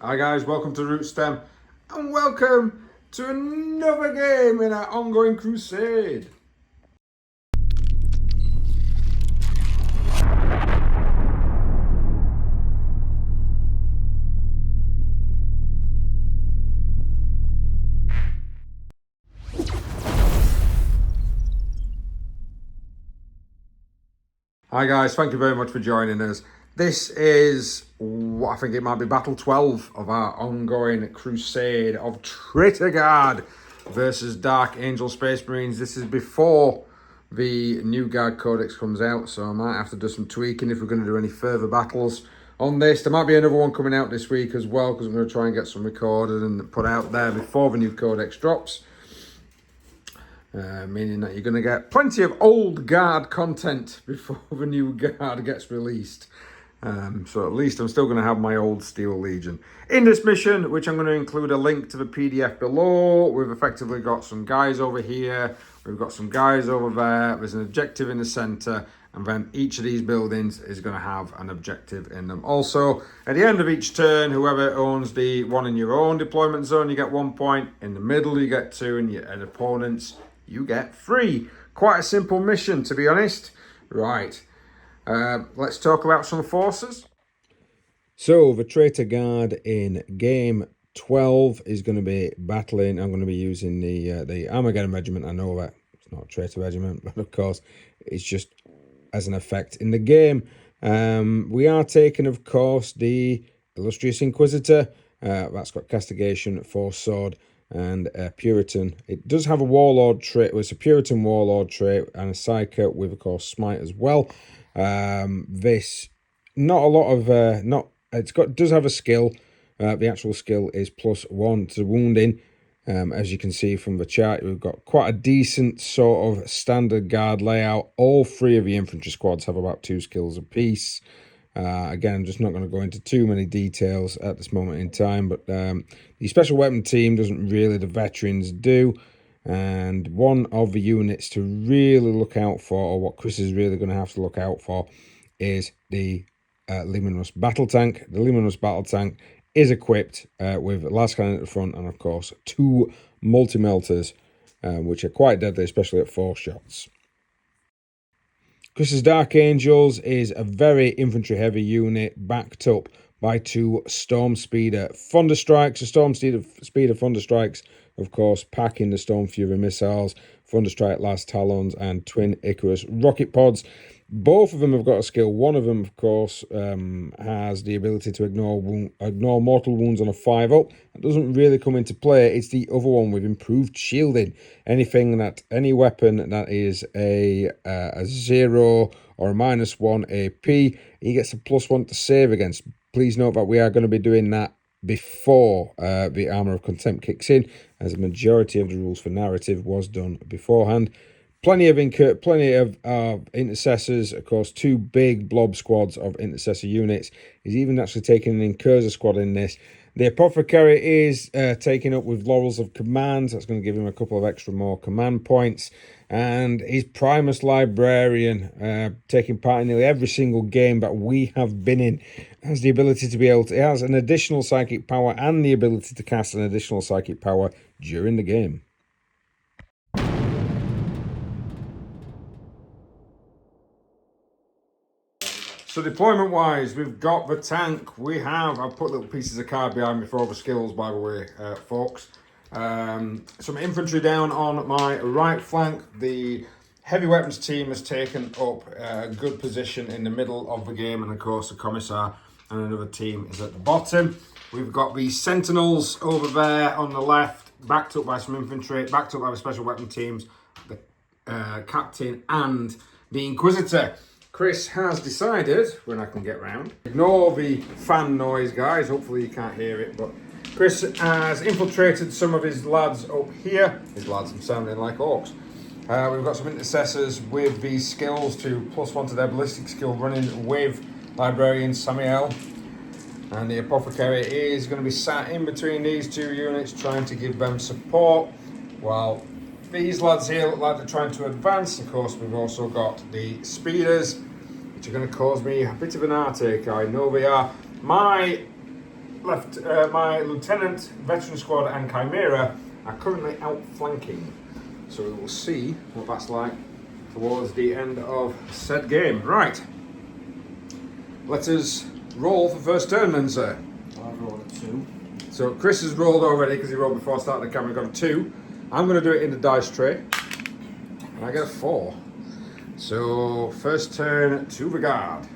Hi guys, welcome to Rootstem and welcome to another game in our ongoing crusade. Hi guys, thank you very much for joining us. This is, I think it might be Battle 12 of our ongoing crusade of Traitor Guard versus Dark Angel Space Marines. This is before the new Guard Codex comes out, so I might have to do some tweaking if we're going to do any further battles on this. There might be another one coming out this week as well, because I'm going to try and get some recorded and put out there before the new Codex drops. Meaning that you're going to get plenty of old Guard content before the new Guard gets released. So at least I'm still going to have my old Steel Legion. In this mission, which I'm going to include a link to the PDF below, we've effectively got some guys over here, we've got some guys over there, there's an objective in the centre, and then each of these buildings is going to have an objective in them. Also, at the end of each turn, whoever owns the one in your own deployment zone, you get 1 point. In the middle, you get 2, and your opponents, you get 3. Quite a simple mission, to be honest. Right. Let's talk about some forces. So, the Traitor Guard in game 12 is going to be battling. I'm going to be using the Armageddon Regiment. I know that it's not a Traitor Regiment, but of course, it's just as an effect in the game. We are taking, of course, the Illustrious Inquisitor. That's got Castigation, Force Sword, and Puritan. It does have a Warlord trait. Well, it's a Puritan Warlord trait and a Psyker with, of course, Smite as well. This, not a lot of, does have a skill. The actual skill is +1 to wounding. As you can see from the chart, we've got quite a decent sort of standard guard layout. All 3 of the infantry squads have about 2 skills apiece. Again, I'm just not going to go into too many details at this moment in time, but the special weapon team doesn't really, the veterans do. And one of the units to really look out for, or what Chris is really going to have to look out for, is the Luminous Battle Tank. The Luminous Battle Tank is equipped with last cannon at the front and, of course, 2 multi-melters, which are quite deadly, especially at 4 shots. Chris's Dark Angels is a very infantry-heavy unit backed up by 2 Storm Speeder Thunderstrikes. The Storm Speeder Thunderstrikes, of course, packing the Storm Fury missiles, Thunderstrike Last Talons, and Twin Icarus rocket pods. Both of them have got a skill. One of them, of course, has the ability to ignore mortal wounds on a 5-up. That doesn't really come into play. It's the other one with improved shielding. Any weapon that is a 0 or a -1 AP, he gets a +1 to save against. Please note that we are going to be doing that before the Armour of Contempt kicks in, as a majority of the rules for narrative was done beforehand. Plenty of intercessors, of course, 2 big blob squads of intercessor units. He's even actually taking an Incurser squad in this. The Apothecary is taking up with Laurels of Command. That's going to give him a couple of extra more command points. And his Primus Librarian, taking part in nearly every single game that we have been in, has the ability to be able to, it has an additional psychic power and the ability to cast an additional psychic power during the game. So deployment wise, we've got the tank. I've put little pieces of card behind me for all the skills, by the way, folks. Some infantry down on my right flank. The heavy weapons team has taken up a good position in the middle of the game, and of course the commissar and another team is at the bottom. We've got the sentinels over there on the left, backed up by some infantry, backed up by the special weapon teams, the captain and the Inquisitor. Chris has decided, when I can get round, ignore the fan noise, guys, hopefully you can't hear it, but Chris has infiltrated some of his lads up here. His lads, I'm sounding like orcs. We've got some intercessors with these skills to +1 to their ballistic skill, running with Librarian Samuel. And the Apothecary is going to be sat in between these 2 units, trying to give them support, while these lads here look like they're trying to advance. Of course, we've also got the speeders, which are going to cause me a bit of an heartache. I know they are. My left, my Lieutenant, Veteran Squad and Chimera are currently outflanking. So we will see what that's like towards the end of said game. Right. Let us roll for first turn then, sir. I've rolled a 2. So Chris has rolled already because he rolled before starting the camera. Got a 2. I'm going to do it in the dice tray. And I get a 4. So first turn to the guard.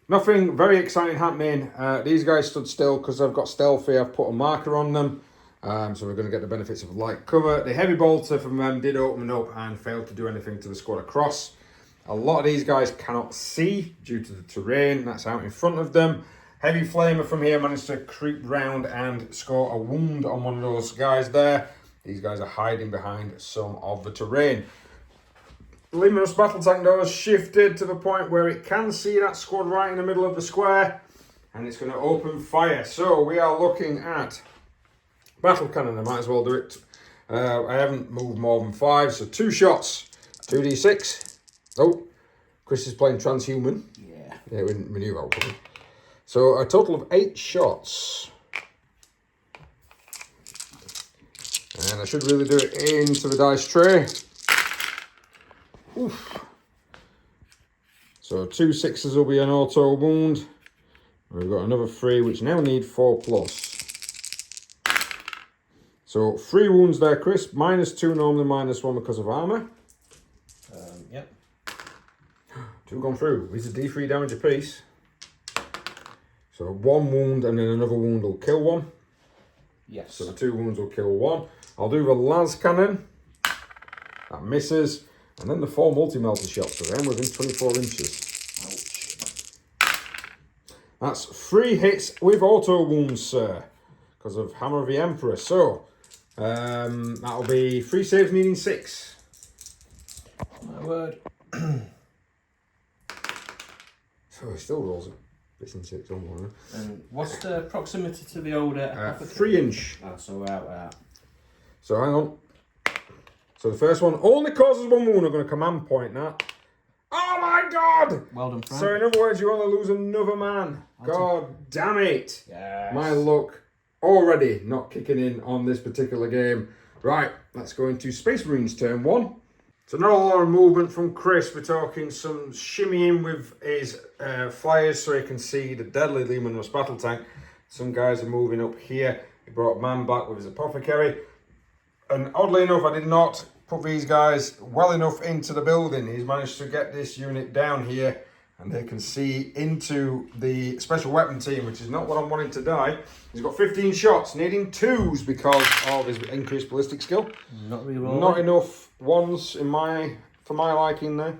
Nothing very exciting happening. These guys stood still because I've got stealthy. I've put a marker on them. So we're going to get the benefits of light cover. The heavy bolter from them did open up and failed to do anything to the squad across. A lot of these guys cannot see due to the terrain that's out in front of them. Heavy flamer from here managed to creep round and score a wound on one of those guys there. These guys are hiding behind some of the terrain. Luminous battle tank though has shifted to the point where it can see that squad right in the middle of the square, and it's going to open fire. So we are looking at battle cannon. I might as well do it. I haven't moved more than 5, so 2 shots, 2d6. Oh, Chris is playing transhuman. Yeah, we knew that was coming. So a total of 8 shots. And I should really do it into the dice tray. Oof. So 2 6s will be an auto wound. We've got another 3, which now need 4+. So 3 wounds there, Chris. -2 normally, -1 because of armour. Yep. 2 gone through. These are D3 damage apiece. So 1 wound and then another wound will kill 1. Yes. So the 2 wounds will kill 1. I'll do the las cannon. That misses. And then the 4 multi-melter shots, so they're within 24 inches. Ouch. That's 3 hits with auto wounds, sir, because of Hammer of the Emperor. So that'll be 3 saves needing 6. My word. So he still rolls it. This in 6 on one. And what's the proximity to the older? 3 inch. Oh, so we're out. So hang on. So the first one only causes 1 wound. I'm going to command point that. Oh my god! Well done, Frank. So in other words, you only lose another man. God damn it! Yes. My luck already not kicking in on this particular game. Right, let's go into Space Marines turn 1. So not a lot of movement from Chris. We're talking some shimmying with his flyers so he can see the deadly Luminous battle tank. Some guys are moving up here. He brought a man back with his apothecary. And oddly enough, I did not put these guys well enough into the building. He's managed to get this unit down here and they can see into the special weapon team, which is not what I'm wanting to die. He's got 15 shots, needing 2s because of his increased ballistic skill. Not rerolling. Not enough 1s for my liking there.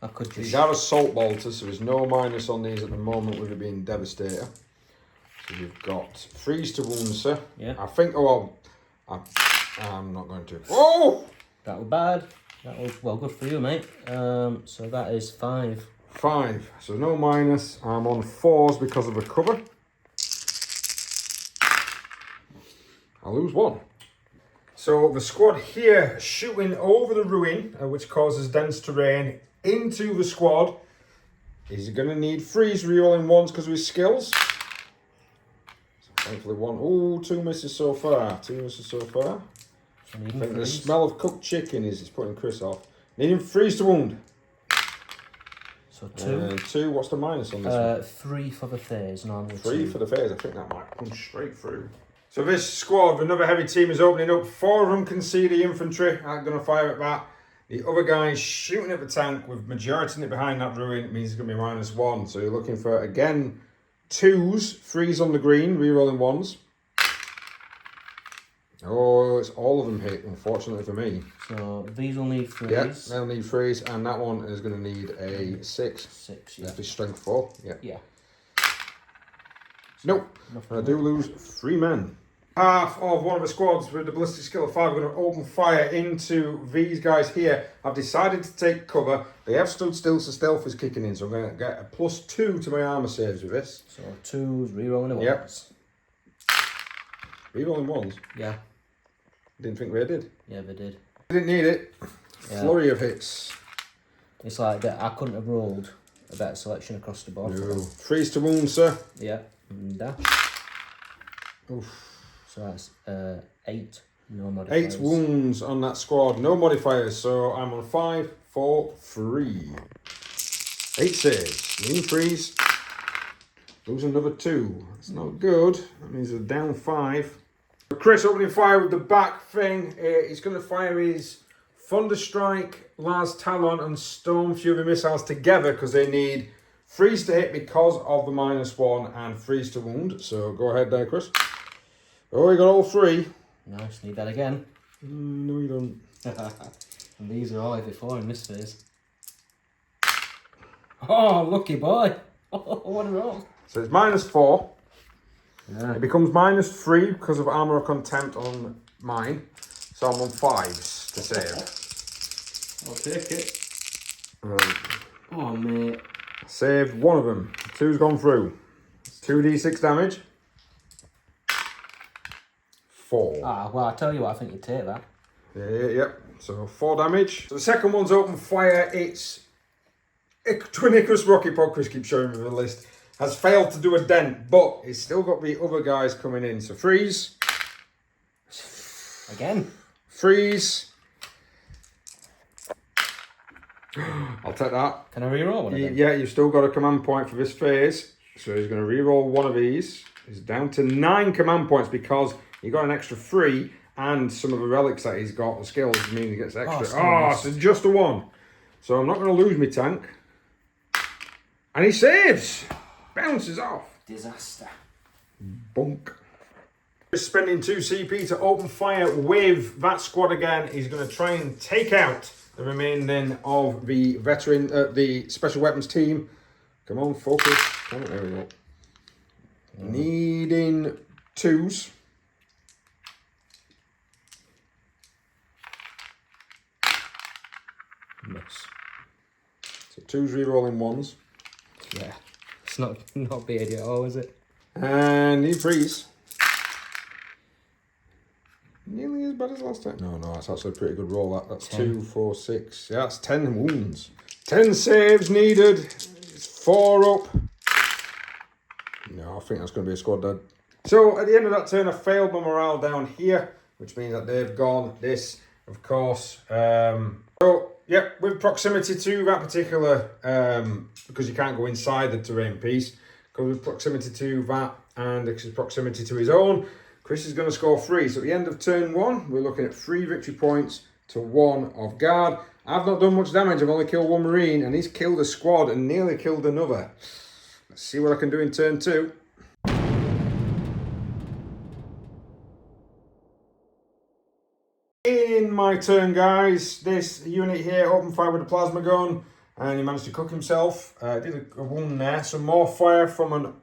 I could just... These are assault bolters, so there's no minus on these at the moment with it being Devastator. So you've got 3s to wound, sir. Yeah. I think, I'm not going to. Oh! That was bad. That was, well, good for you, mate. So that is 5. 5. So no minus. I'm on 4s because of the cover. I lose 1. So the squad here shooting over the ruin, which causes dense terrain, into the squad. Is going to need 3s rerolling 1s because of his skills. Thankfully 1. Oh, 2 misses so far. 2 misses so far. I think the smell of cooked chicken is putting Chris off. Needing 3s to wound. So 2. 2. What's the minus on this one? 3 for the phase, normally 3 2. for the phase. I think that might punch straight through. So this squad, another heavy team is opening up. 4 of them can see the infantry. I'm going to fire at that. The other guy's shooting at the tank with majority in it behind that ruin. It means it's going to be -1. So you're looking for, again, 2s, 3s on the green, re-rolling 1s. Oh, it's all of them hit, unfortunately for me. So these will need 3s. Yeah, they'll need 3s, and that one is going to need a 6. 6, yeah. That'd be strength 4, yeah. Yeah. Nope, I do lose 3 men. Half of one of the squads with the ballistic skill of 5 are going to open fire into these guys here. I've decided to take cover. They have stood still, so stealth is kicking in, so I'm going to get a +2 to my armour saves with this. So 2s, re-rolling the 1s. Yep. Re-rolling 1s? Yeah. Didn't think they did. Yeah, they did. Didn't need it. Yeah. Flurry of hits. It's like that. I couldn't have rolled a better selection across the board. No. Freeze to wound, sir. Yeah. And dash. Oof. So that's 8. No modifiers. 8 wounds on that squad. No modifiers. So I'm on 5, 4, 3. 8 saves. Lean freeze. Lose another 2. That's not good. That means they're down 5. Chris opening fire with the back thing. He's going to fire his Thunderstrike, Lars Talon and Storm Fury missiles together because they need freeze to hit because of the -1 and freeze to wound. So go ahead there, Chris. Oh, you got all 3. Nice, need that again. No, you don't. And these are all every 4 in this phase. Oh, lucky boy. What a roll. So it's -4. Yeah. It becomes -3 because of armor of contempt on mine. So I'm on 5s to save. I'll take it. Oh, mate. Saved one of them. 2's gone through. 2d6 damage. 4. Ah, well, I tell you what, I think you take that. Yeah. So 4 damage. So the second one's open fire. It's Twin Icarus Rocket Pod. Chris keeps showing me the list. Has failed to do a dent, but it's still got the other guys coming in. So freeze. Again. Freeze. I'll take that. Can I reroll one of them? Yeah, you've still got a command point for this phase. So he's going to reroll one of these. He's down to 9 command points because he got an extra 3 and some of the relics that he's got, the skills, mean he gets extra. So just a 1. So I'm not going to lose my tank. And he saves. Bounces off. Disaster. Bunk. Spending 2 CP to open fire with that squad again. He's going to try and take out the remaining of the veteran, the special weapons team. Come on, focus. Oh, there we go. Needing 2s. Miss. So 2s re-rolling 1s. Yeah. It's not big at all, is it? And need freeze. Nearly as bad as last time. No, that's actually a pretty good roll. That's 10. 2, 4, 6. Yeah, that's 10 wounds. 10 saves needed. It's 4 up. No, I think that's going to be a squad dead. So at the end of that turn, I failed my morale down here, which means that they've gone. This, of course. So, yeah, with proximity to that particular, because you can't go inside the terrain piece, because with proximity to that and his proximity to his own, Chris is going to score 3. So at the end of turn 1, we're looking at 3 victory points to 1 of guard. I've not done much damage. I've only killed 1 Marine, and he's killed a squad and nearly killed another. Let's see what I can do in turn 2. In my turn, guys, this unit here opened fire with a plasma gun, and he managed to cook himself. Did a wound there. Some more fire from an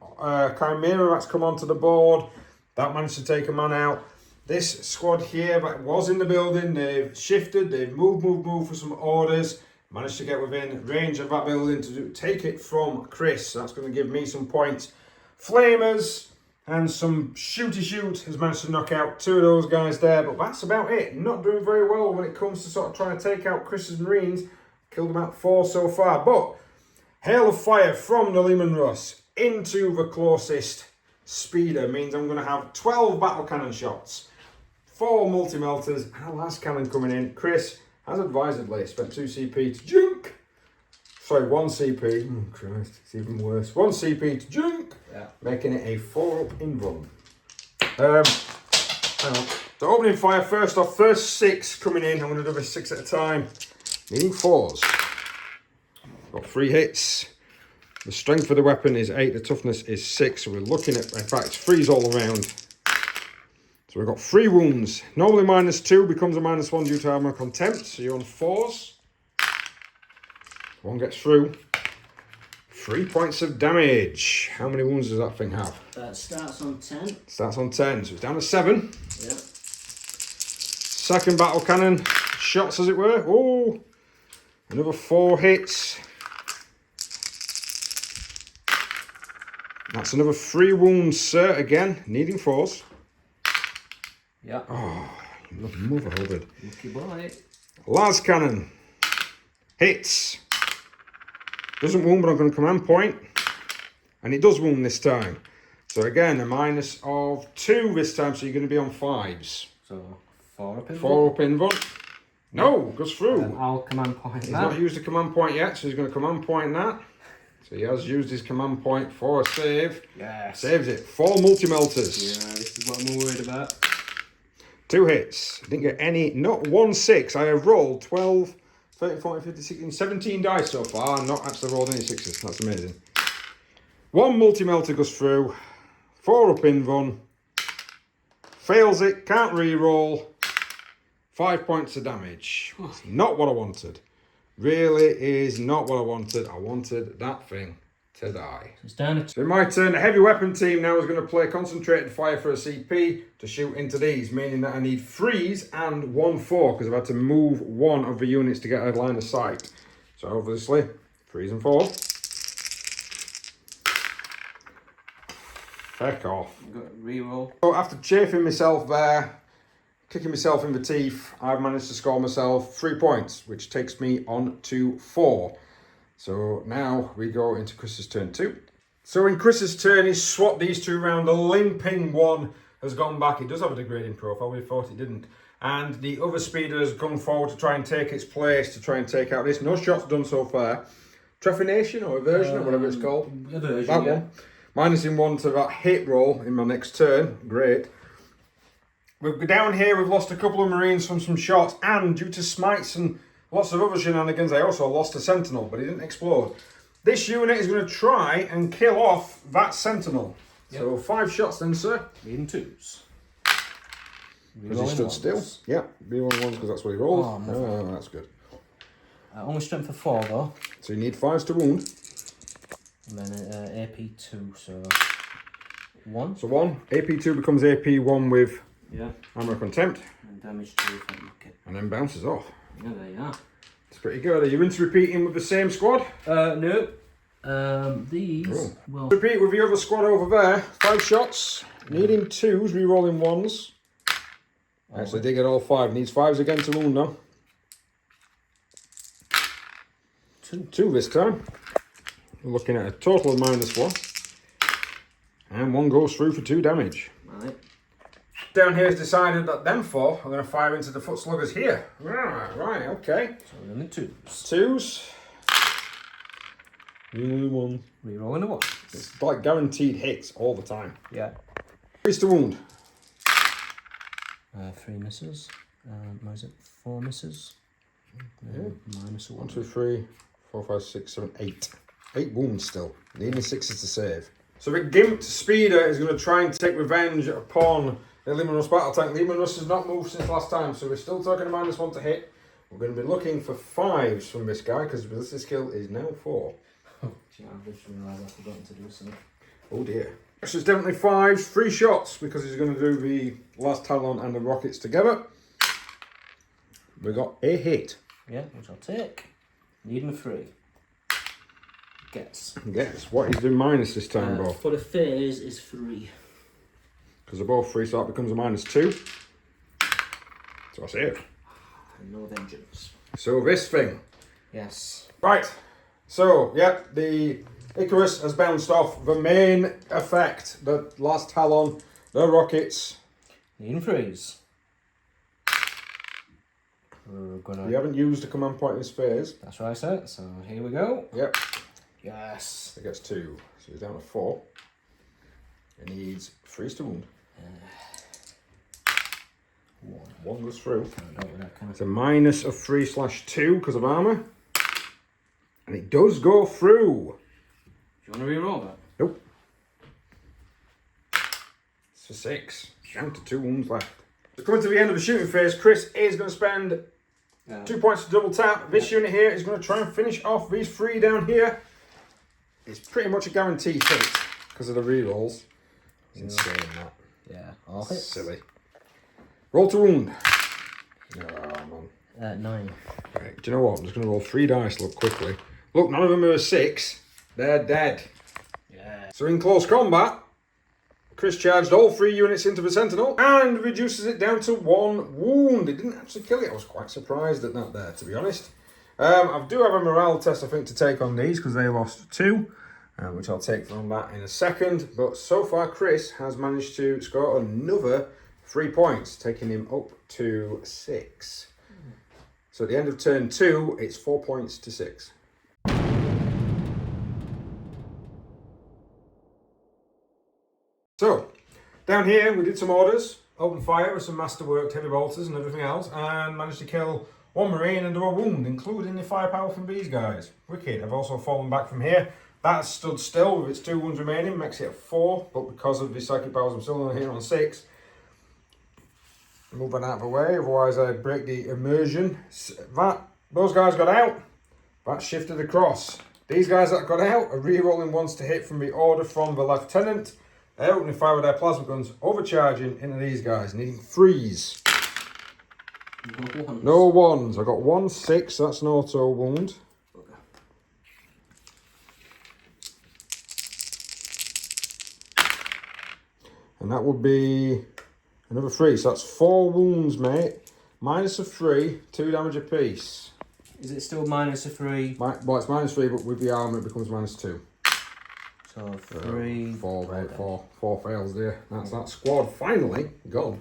Chimera that's come onto the board. That managed to take a man out. This squad here that was in the building, they've shifted, they've moved for some orders. Managed to get within range of that building to take it from Chris. That's going to give me some points. Flamers and some shoot has managed to knock out 2 of those guys there, but that's about it. Not doing very well when it comes to sort of trying to take out Chris's Marines. Killed about 4 so far, but hail of fire from the Lehman Russ into the closest speeder means I'm going to have 12 battle cannon shots, 4 multi-melters, and a last cannon coming in. Chris has advisedly spent 2 CP to junk. Sorry, 1 CP. Oh, Christ, it's even worse. 1 CP to junk, making it a 4-up in run. Hang on. So opening fire first off, first 6 coming in. I'm going to do this 6 at a time. Needing 4s. Got 3 hits. The strength of the weapon is 8, the toughness is 6. So we're looking at, in fact, it's 3s all around. So we've got 3 wounds. Normally -2 becomes a -1 due to armor contempt. So you're on 4s. 1 gets through. 3 points of damage. How many wounds does that thing have? That starts on 10. Starts on 10, so it's down to 7. Yeah. Second battle cannon. Shots, as it were. Oh, another 4 hits. That's another 3 wounds, sir. Again, needing 4s. Yeah. Oh, mother hubbard. Lucky boy. Las cannon. Hits. Doesn't wound, but I'm going to command point. And it does wound this time. So again, a minus of 2 this time, so you're going to be on 5s. So 4 up in 4 up in one. No, goes through. I'll command point He's that. not used a command point yet, so he's going to command point that. So he has used his command point for a save. Yes. Saves it. 4 multi-melters. Yeah, this is what I'm worried about. 2 hits. Didn't get any, not 1 6. I have rolled 12, 13, 14, 15, 16, 17 dice so far. I'm not actually rolled any 6s. That's amazing. 1 multi-melter goes through. 4 up in one. Fails it. Can't re-roll. 5 points of damage. It's not what I wanted. Really is not what I wanted. I wanted that thing to die. It's down to 2. So in my turn, the heavy weapon team now is going to play concentrated fire for a CP to shoot into these, meaning that I need 3s and 1 4 because I've had to move 1 of the units to get a line of sight. So obviously, 3s and 4. Heck off. You've got to re-roll. So after chafing myself there, kicking myself in the teeth, I've managed to score myself 3 points, which takes me on to 4. So now we go into Chris's turn 2. So in Chris's turn, he's swapped these 2 around. The limping one has gone back. It does have a degrading profile. We thought it didn't. And the other speeder has gone forward to try and take its place, to try and take out this. No shots done so far. Trephination or aversion or whatever it's called. Aversion, that one. Minusing 1 to that hit roll in my next turn. Great. We're down here, we've lost a couple of Marines from some shots, and due to smites and lots of other shenanigans, I also lost a Sentinel, but he didn't explode. This unit is going to try and kill off that Sentinel. Yep. So 5 shots then, sir. Needing 2s. Because he stood still. Yeah, B1 1s because that's what he rolled. Oh, that's good. Only strength for 4 though. So you need 5s to wound. And then AP 2, so 1. So 1. AP 2 becomes AP 1 with armor contempt. And damage 2 if I knock it. And then bounces off. Yeah, there you are. It's pretty good. Are you into repeating with the same squad? No. These will repeat with the other squad over there. 5 shots. Needing 2s, re-rolling 1s. Actually, they get all 5. Needs 5s again to wound now. 2 this time. We're looking at a total of -1. And 1 goes through for 2 damage. Right. Down here has decided that them 4 are going to fire into the foot sluggers here. Right, okay. So we're in the 2s. 2s. Re-rolling 1s. Re-rolling a 1. It's like guaranteed hits all the time. Yeah. 3s to wound. 3 misses. What is it? 4 misses. Minus a 1. 1, 2, 3, 4, 5, 6, 7, 8. 8 wounds still. Needing 6s to save. So the Gimped Speeder is going to try and take revenge upon the Lehman Russ battle tank. Lehman Russ has not moved since last time, so we're still talking a -1 to hit. We're going to be looking for 5s from this guy because his skill is now 4. Oh, gee, I just realised I've forgotten to do something. Oh dear. So it's definitely 5s, 3 shots because he's going to do the last Talon and the rockets together. We got a hit. Yeah, which I'll take. Needing a 3. Guess. Guess. What is the minus this time, Bob? For the phase is 3. Because they're both 3, so that becomes a -2. So I save. And no vengeance. So this thing. Yes. Right. So, yep, the Icarus has bounced off. The main effect, the last Talon, the rockets. Needing 3s. We're gonna... You haven't used a command point in this phase. That's what I said, so here we go. Yep. Yes. It gets 2. So he's down to 4. It needs 3s to wound. 1 goes through. It's a -3/2 because of armour. And it does go through. Do you want to re-roll that? Nope. It's for 6. Down to 2 wounds left. So coming to the end of the shooting phase, Chris is going to spend 2 points to double tap. This unit here is going to try and finish off these 3 down here. It's pretty much a guaranteed hit because of the rerolls. It's insane that. Yeah. All hits. Silly. Roll to wound. Oh, man. 9. Right, do you know what? I'm just going to roll 3 dice, look, quickly. Look, none of them are a 6. They're dead. Yeah. So in close combat, Chris charged all 3 units into the Sentinel and reduces it down to 1 wound. It didn't actually kill it. I was quite surprised at that there, to be honest. I do have a morale test, I think, to take on these because they lost 2, which I'll take from that in a second. But so far, Chris has managed to score another 3 points, taking him up to 6. So at the end of turn 2, it's 4 points to 6. So, down here we did some orders, open fire with some masterworked heavy bolters and everything else, and managed to kill 1 marine and do a wound, including the firepower from these guys. Wicked. I've also fallen back from here. That stood still with its 2 wounds remaining, makes it 4, but because of the psychic powers, I'm still on here on 6. Move that out of the way, otherwise I break the immersion. Those guys got out, that shifted across. These guys that got out are re-rolling ones to hit from the order from the lieutenant. They're opening fire with their plasma guns, overcharging into these guys, needing 3s. No 1s. I got 1 6, that's an auto wound. And that would be another 3, so that's 4 wounds, mate. Minus a 3, 2 damage apiece. Is it still minus a 3? Well, it's minus 3, but with the armor it becomes minus 2. So 3, 4, mate, 4 fails there. That's that squad finally gone.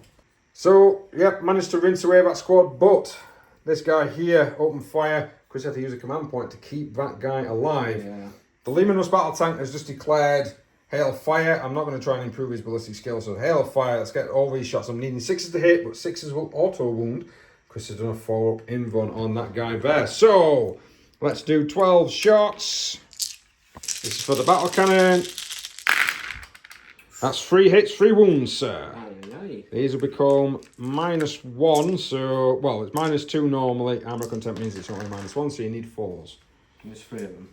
So, yep, managed to rinse away that squad, but this guy here opened fire. Chris had to use a command point to keep that guy alive. Yeah. The Lemanus battle tank has just declared hail of fire. I'm not going to try and improve his ballistic skill, so hail of fire. Let's get all these shots. I'm needing 6s to hit, but 6s will auto wound. Chris has done a 4-up invuln on that guy there. So, let's do 12 shots. This is for the battle cannon. That's 3 hits, 3 wounds, sir. These will become -1, so, well, it's -2 normally. Armor content means it's only -1, so you need 4s. There's 3 of them.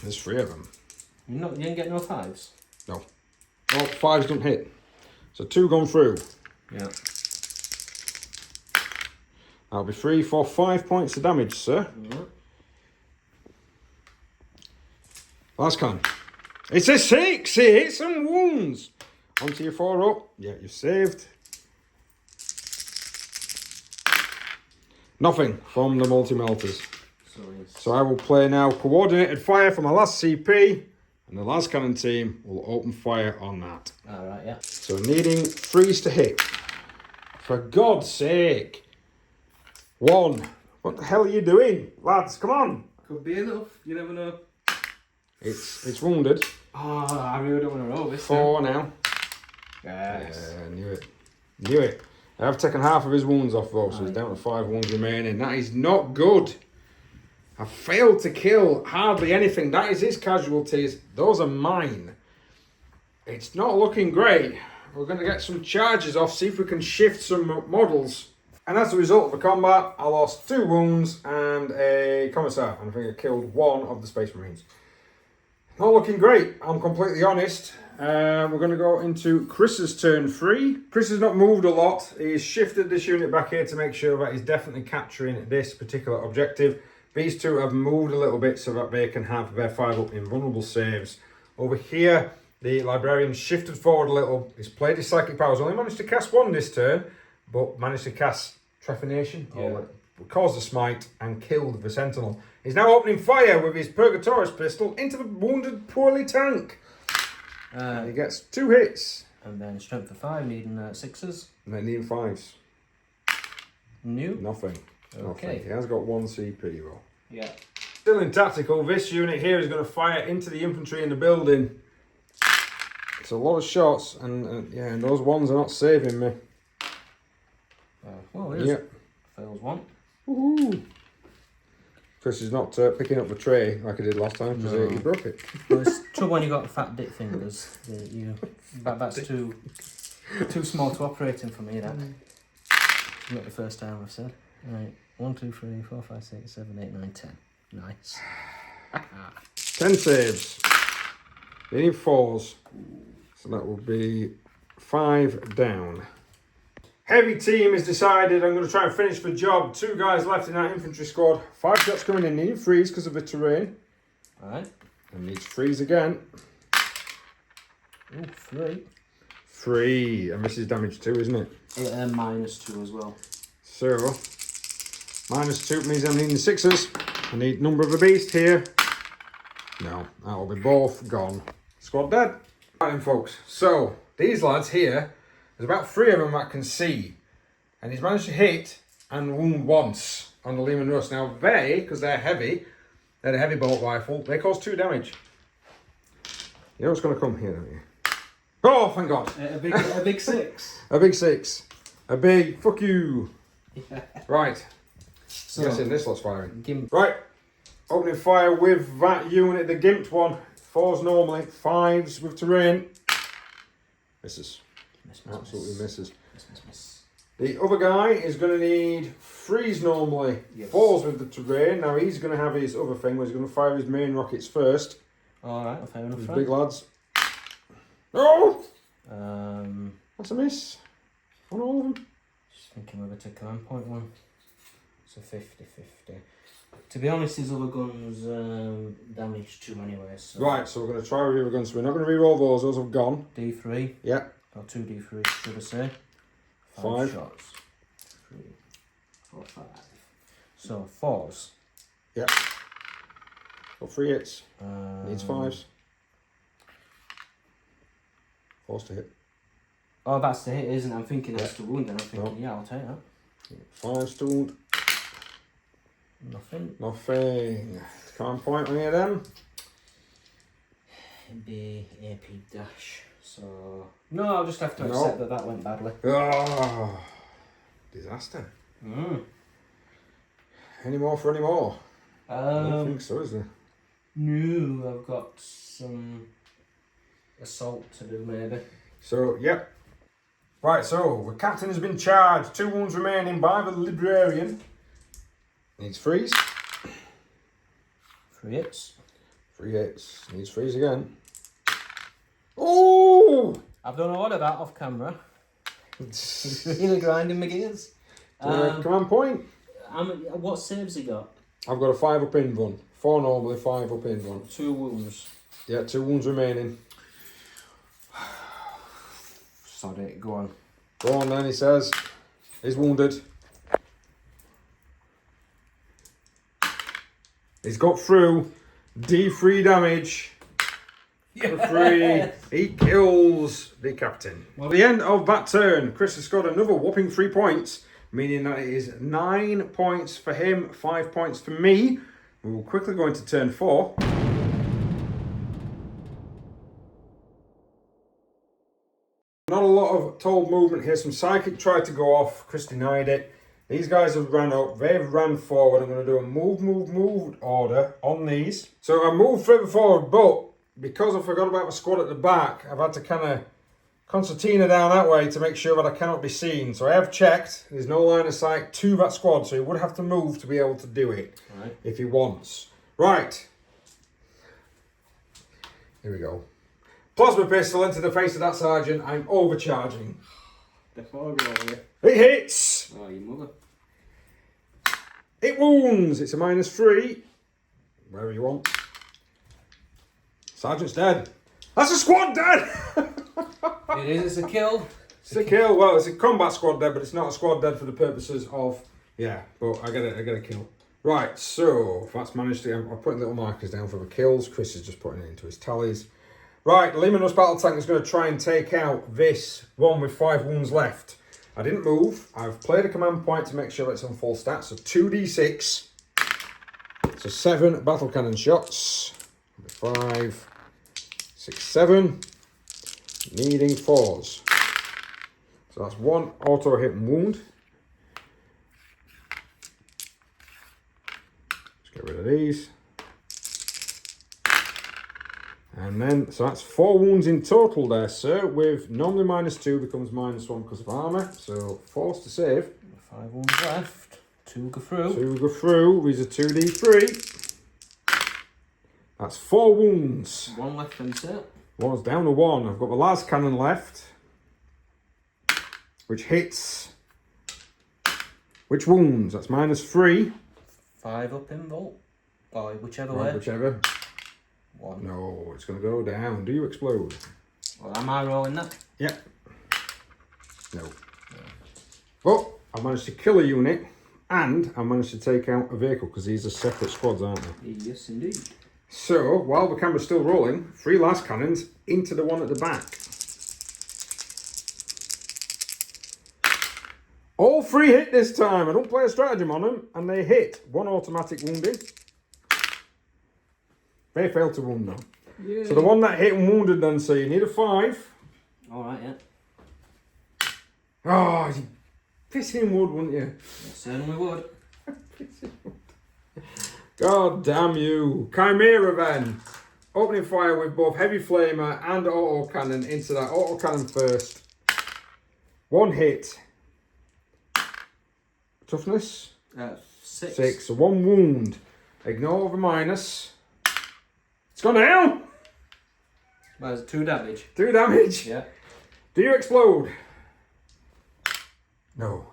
There's 3 of them. You didn't get no 5s? No. Oh, 5s don't hit. So 2 gone through. Yeah. That'll be 3 for 5 points of damage, sir. Yeah. Last con. It's a 6! It hits some wounds! Onto your 4-up. Yeah, you're saved. Nothing from the multi-melters. So I will play now coordinated fire for my last CP, and the last cannon team will open fire on that. Alright, yeah. So needing 3s to hit. For God's sake. 1. What the hell are you doing? Lads, come on. Could be enough, you never know. It's wounded. Oh, I really don't want to roll this. 4 now. Yes. Yeah, knew it. Knew it. I have taken half of his wounds off though, so he's down to 5 wounds remaining. That is not good. I failed to kill hardly anything. That is his casualties. Those are mine. It's not looking great. We're going to get some charges off, see if we can shift some models. And as a result of the combat, I lost 2 wounds and a commissar. And I think I killed 1 of the Space Marines. Not looking great, I'm completely honest. We're going to go into Chris's turn 3. Chris has not moved a lot. He's shifted this unit back here to make sure that he's definitely capturing this particular objective. These 2 have moved a little bit so that they can have their 5-up invulnerable saves. Over here, the librarian shifted forward a little. He's played his psychic powers. Only managed to cast 1 this turn, but managed to cast Trephination, or caused a smite, and killed the sentinel. He's now opening fire with his Purgatorius pistol into the wounded poorly tank. He gets 2 hits. And then strength for 5, needing 6s. And then needing 5s. New? Nothing. Okay. Nothing. He has got 1 CP though. Yeah. Still in tactical, this unit here is going to fire into the infantry in the building. It's a lot of shots, and yeah, and those ones are not saving me. Well, it is. Yep. Fails 1. Woohoo! Chris is not picking up the tray like I did last time because he broke it. Well, it's trouble when you got fat dick fingers. That's too small to operate in for me. That. Not the first time I've said. Right, 1, 2, 3, 4, 5, 6, 7, 8, 9, 10. Nice. 10 saves. They need 4s. So that will be 5 down. Heavy team is decided. I'm going to try and finish the job. 2 guys left in that infantry squad. 5 shots coming in. Needing 3s because of the terrain. Alright. And needs 3s again. Ooh, 3. 3. And this is damage 2, isn't it? -2 as well. So, -2 means I'm needing 6s. I need number of a beast here. No, that'll be both gone. Squad dead. Right then, folks. So, these lads here, there's about 3 of them I can see. And he's managed to hit and wound once on the Lehman Russ. Now, they, because they're heavy, they're a heavy bolt rifle, they cause 2 damage. You know what's going to come here, don't you? Oh, thank God. A big 6. A big 6. A big fuck you. Yeah. Right. So, Guessing this lot's firing. Gimp. Right. Opening fire with that unit, the gimped one. 4s normally, 5s with terrain. Misses. Absolutely misses. Miss. The other guy is going to need 3s normally, Yes. 4s with the terrain. Now he's going to have his other thing where he's going to fire his main rockets first. Alright, fair enough. These big lads. Oh! Um, That's a miss. On all of them. just thinking whether to command point one. So 50-50. To be honest, his other guns damaged too anyway. So Right, so we're going to try with the other guns. So we're not going to re-roll those have gone. D3. Yeah. Or 2 D3s, should I say? 5 shots. 3, 4, 5. So 4s. Yeah. Got 3 hits. Needs 5s. 4s to hit. Oh, that's the hit, isn't it? I'm thinking that's Yeah. the wound, and I'm thinking, No. yeah, I'll take that. 5s to wound. Nothing. Nothing. Command point on any of them. It'd be AP dash. So no, I'll just have to No. accept that went badly. Oh, disaster. Any more for any more? I don't think so, is there? No, I've got some assault to do maybe. So, yep. Right, so the captain has been charged. 2 wounds remaining by the librarian. Needs 3s. 3 hits. 3 hits. Needs 3s again. Oh! I've done a lot of that off camera. It's really grinding my gears. Command point. What saves he got? I've got a 5 up in one. 4 normally, 5 up in one. 2 wounds. Yeah, 2 wounds remaining. Sod it, go on. Go on then, he says. He's wounded. He's got through. D3 damage. For 3. He kills the captain. Well, at the end of that turn, Chris has scored another whopping 3 points, meaning that it is 9 points for him, 5 points for me. We will quickly go into turn 4. Not a lot of told movement here. Some psychic tried to go off. Chris denied it. These guys have ran up. They've ran forward. I'm going to do a move order on these. So I moved further forward, but because I forgot about the squad at the back, I've had to kind of concertina down that way to make sure that I cannot be seen. So I have checked. There's no line of sight to that squad, so he would have to move to be able to do it if he wants. Right. Here we go. Plasma pistol into the face of that sergeant. I'm overcharging. It hits. Oh, you mother. It wounds. It's a -3. Wherever you want. Sergeant's dead. That's a squad dead. It is, it's a kill. It's a kill. Well, it's a combat squad dead, but it's not a squad dead for the purposes of, yeah, but I get a kill. Right, so that's managed to, I'm putting little markers down for the kills. Chris is just putting it into his tallies. Right, the Lehman Russ battle tank is going to try and take out this one with 5 wounds left. I didn't move. I've played a command point to make sure it's on full stats. So 2d6. So 7 battle cannon shots. 5, 6, 7. Needing 4s. So that's 1 auto hit and wound. Let's get rid of these. And then, so that's 4 wounds in total there, sir, with normally -2 becomes -1 because of armour. So 4s to save. 5 wounds left. 2 go through. 2 go through. These are 2d3. That's 4 wounds. 1 left insert. One's down to 1. I've got the last cannon left, which hits. Which wounds? That's -3. 5 up in vault. Or whichever Right, way. whichever. 1. No, it's going to go down. Do you explode? Well, am I rolling that? Yeah. No. But I managed to kill a unit And I managed to take out a vehicle because these are separate squads, aren't they? Yes, indeed. So, while the camera's still rolling, 3 last cannons into the one at the back. All 3 hit this time. I don't play a stratagem on them, and they hit. 1 automatic wounding. They failed to wound though. Yeah. So the one that hit and wounded then, so you need a 5. Alright, yeah. Oh, you pissing wood, wouldn't you? Yes, certainly would. God damn you. Chimera then. Opening fire with both heavy flamer and auto cannon into that auto cannon first. 1 hit. Toughness? 6. 6. So 1 wound. Ignore the minus. It's gone down. That's 2 damage. 2 damage. Yeah. Do you explode? No.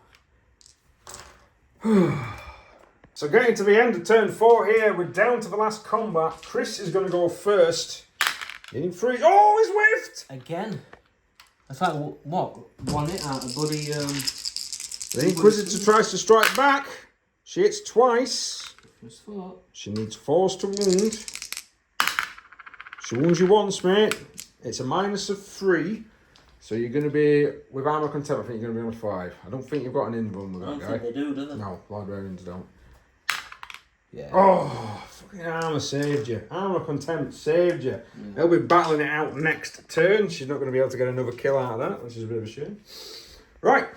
So getting to the end of turn 4 here, we're down to the last combat. Chris is going to go first. Getting 3. Oh, he's whiffed! Again. That's like, what? 1 hit out of bloody... The Inquisitor tries to strike back. She hits twice. First 4. She needs 4s to wound. She wounds you once, mate. It's a minus of 3. So you're going to be, with armor contempt, I think you're going to be on a 5. I don't think you've got an invuln with that guy. I don't think they do they? No, librarians don't. Yeah. Oh, fucking armor saved you. Armor contempt saved you. They'll be battling it out next turn. She's not going to be able to get another kill out of that, which is a bit of a shame. Right.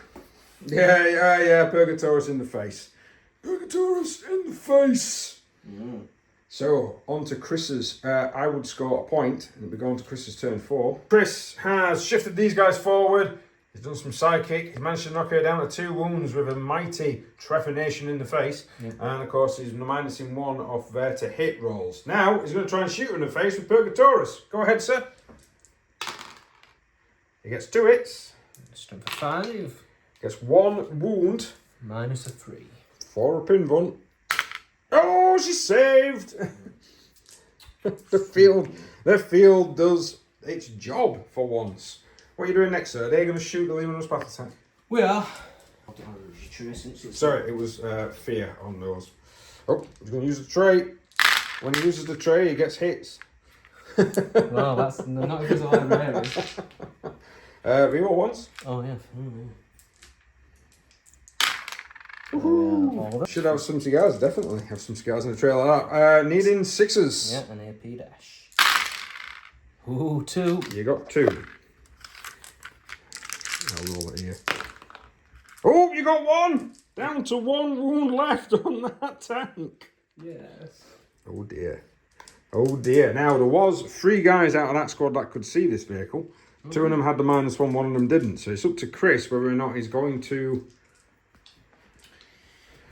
Yeah. Purgatorus in the face. Purgatorus in the face. So, on to Chris's. I would score a point, and we're going to Chris's turn 4. Chris has shifted these guys forward. He's done some psychic. He's managed to knock her down to 2 wounds with a mighty trephination in the face. And of course, he's minusing 1 off there to hit rolls. Now, he's going to try and shoot her in the face with Purgatorus. Go ahead, sir. He gets 2 hits. Strength of 5. Gets 1 wound. Minus a 3. For a pinvun. Oh, she's saved! the field does its job for once. What are you doing next, sir? Are they going to shoot the Lemanus battle tank? We are. Sorry, it was fear on those. Oh, he's going to use the tray. When he uses the tray, he gets hits. Well, that's not if it's a librarian. Reroll once. Oh, yeah. Should have some cigars, definitely. Have some cigars in the trail like that. Needing 6s. Yeah, an AP dash. Ooh, 2. You got 2. I'll roll it here. Oh, you got 1! Down to 1 wound left on that tank. Yes. Oh dear. Oh dear. Now, there was 3 guys out of that squad that could see this vehicle. 2 of them had the -1, 1 of them didn't. So it's up to Chris whether or not he's going to...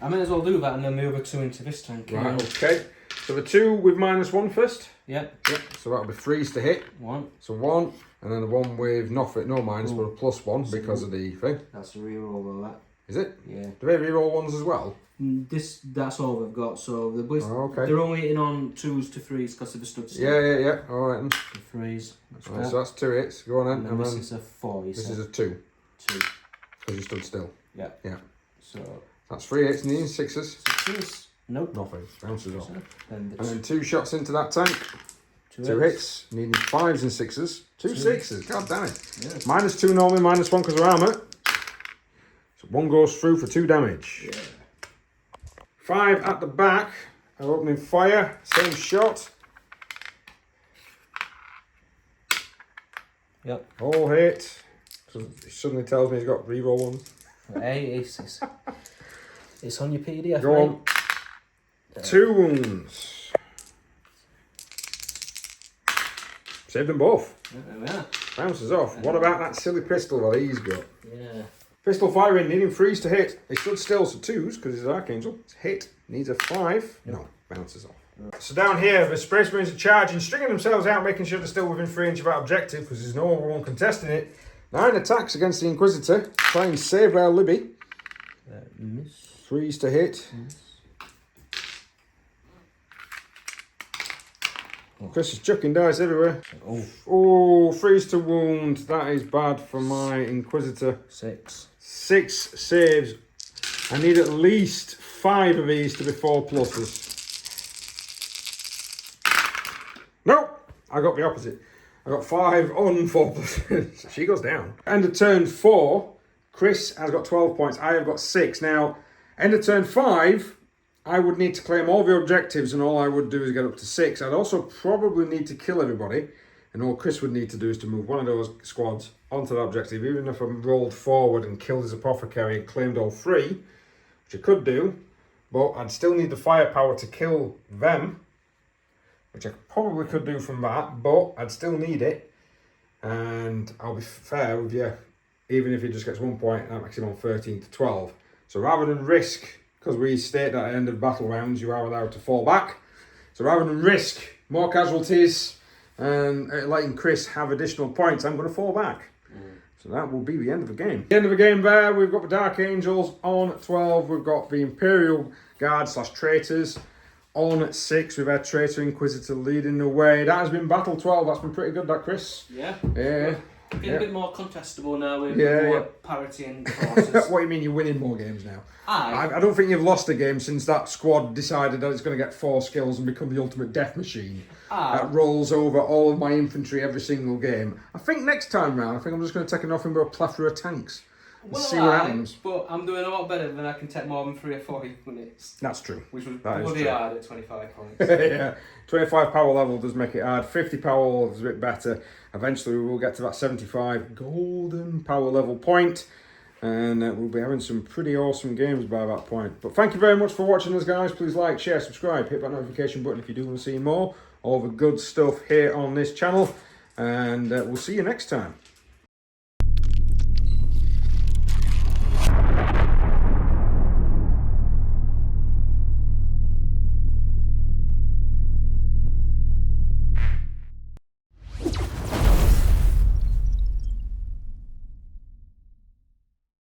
I may as well do that and then the other 2 into this tank. Right, okay. So the 2 with -1 first? Yep. So that'll be 3s to hit. 1. So 1, and then the 1 with nothing, no minus, but a +1 because of the thing. That's a reroll though, that. Is it? Yeah. Do they reroll 1s as well? That's all they've got, so okay. they're only hitting on 2s to 3s because they've stood still. Yeah. Alright then. 3s. Right, so that's 2 hits. Go on then. And this is a 4, you This said. is a 2. 2. Because you stood still. Yeah. Yeah. So... That's 3 hits, needing 6s. 6s. Nope. Nothing. Bounces off. And then 2 shots into that tank. 2 hits. Needing 5s and 6s. 2 6s. God damn it. Yeah. -2 normally, -1 because of armour. So 1 goes through for 2 damage. Yeah. 5 at the back. I'm opening fire. Same shot. Yep. All hit. So he suddenly tells me he's got reroll 1s. It's on your PDF. Go on. 2 wounds. Saved them both. Yeah. Bounces off. What about that silly pistol that he's got? Yeah. Pistol firing, needing 3s to hit. He stood still, so 2s, because he's Archangel. It's hit. Needs a 5. No, bounces off. So down here, the Space Marines are charging, stringing themselves out, making sure they're still within 3 inches of that objective, because there's no one contesting it. 9 attacks against the Inquisitor. Try and save our Libby. Miss. 3s to hit. Miss. Chris is chucking dice everywhere. Oh. Oh, 3s to wound. That is bad for my Inquisitor. 6. 6 saves. I need at least 5 of these to be 4 pluses. Nope, I got the opposite. I got 5 on 4 pluses. She goes down. End of turn 4, Chris has got 12 points. I have got 6. Now, end of turn 5, I would need to claim all the objectives, and all I would do is get up to 6. I'd also probably need to kill everybody, and all Chris would need to do is to move one of those squads onto the objective, even if I rolled forward and killed his apothecary and claimed all 3, which I could do, but I'd still need the firepower to kill them, which I probably could do from that, but I'd still need it. And I'll be fair with you, even if he just gets 1 point, that makes him on 13 to 12. So rather than risk, because we state that at the end of battle rounds, you are allowed to fall back. So rather than risk more casualties and letting Chris have additional points, I'm going to fall back. So that will be the end of the game. The end of the game there, we've got the Dark Angels on 12. We've got the Imperial Guard / Traitors on 6. We've had Traitor Inquisitor leading the way. That has been Battle 12. That's been pretty good, that, Chris. Yeah. Yeah. Getting a bit more contestable now with more parity in forces. What do you mean you're winning more games now? Aye. I don't think you've lost a game since that squad decided that it's going to get 4 skills and become the ultimate death machine. That rolls over all of my infantry every single game. I think next time round, I think I'm just going to take nothing but a plethora of tanks. And see what happens. But I'm doing a lot better than I can take more than 3 or 4 units. That's true. Which was bloody hard at 25 points. Yeah, 25 power level does make it hard. 50 power level is a bit better. Eventually we will get to that 75 golden power level point. And we'll be having some pretty awesome games by that point. But thank you very much for watching us, guys. Please like, share, subscribe. Hit that notification button if you do want to see more. All the good stuff here on this channel. And we'll see you next time.